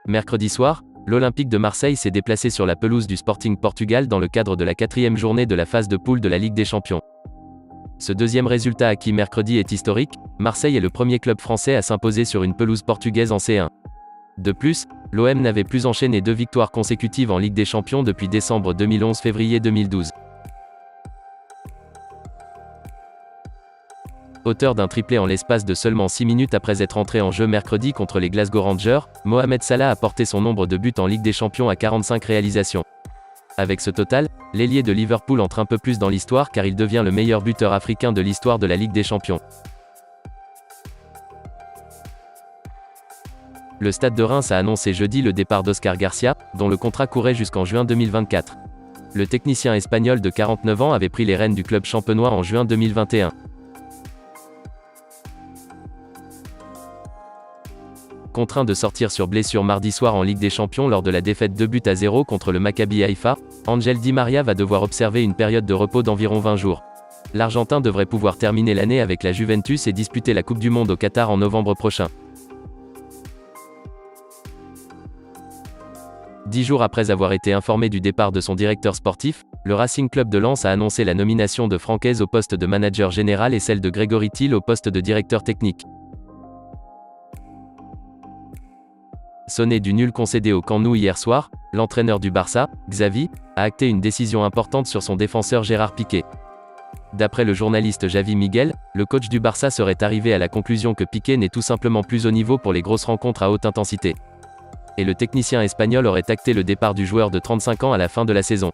Mercredi soir, l'Olympique de Marseille s'est déplacé sur la pelouse du Sporting Portugal dans le cadre de la 4e journée de la phase de poule de la Ligue des Champions. Ce deuxième résultat acquis mercredi est historique, Marseille est le premier club français à s'imposer sur une pelouse portugaise en C1. De plus, l'OM n'avait plus enchaîné 2 victoires consécutives en Ligue des Champions depuis décembre 2011-février 2012. Auteur d'un triplé en l'espace de seulement 6 minutes après être entré en jeu mercredi contre les Glasgow Rangers, Mohamed Salah a porté son nombre de buts en Ligue des Champions à 45 réalisations. Avec ce total, l'ailier de Liverpool entre un peu plus dans l'histoire car il devient le meilleur buteur africain de l'histoire de la Ligue des Champions. Le Stade de Reims a annoncé jeudi le départ d'Oscar Garcia, dont le contrat courait jusqu'en juin 2024. Le technicien espagnol de 49 ans avait pris les rênes du club champenois en juin 2021. Contraint de sortir sur blessure mardi soir en Ligue des Champions lors de la défaite 2-0 contre le Maccabi Haïfa, Ángel Di María va devoir observer une période de repos d'environ 20 jours. L'Argentin devrait pouvoir terminer l'année avec la Juventus et disputer la Coupe du Monde au Qatar en novembre prochain. 10 jours après avoir été informé du départ de son directeur sportif, le Racing Club de Lens a annoncé la nomination de Francaise au poste de manager général et celle de Grégory Thiel au poste de directeur technique. Sonné du nul concédé au Camp Nou hier soir, l'entraîneur du Barça, Xavi, a acté une décision importante sur son défenseur Gérard Piqué. D'après le journaliste Javi Miguel, le coach du Barça serait arrivé à la conclusion que Piqué n'est tout simplement plus au niveau pour les grosses rencontres à haute intensité. Et le technicien espagnol aurait acté le départ du joueur de 35 ans à la fin de la saison.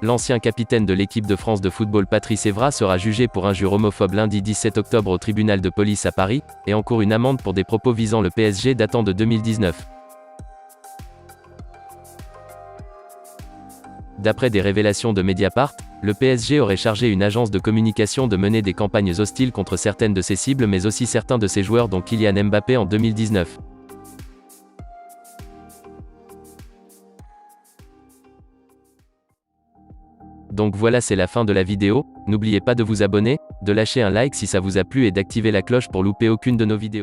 L'ancien capitaine de l'équipe de France de football Patrice Evra sera jugé pour injure homophobe lundi 17 octobre au tribunal de police à Paris, et encourt une amende pour des propos visant le PSG datant de 2019. D'après des révélations de Mediapart, le PSG aurait chargé une agence de communication de mener des campagnes hostiles contre certaines de ses cibles mais aussi certains de ses joueurs dont Kylian Mbappé en 2019. Donc voilà, c'est la fin de la vidéo, n'oubliez pas de vous abonner, de lâcher un like si ça vous a plu et d'activer la cloche pour louper aucune de nos vidéos.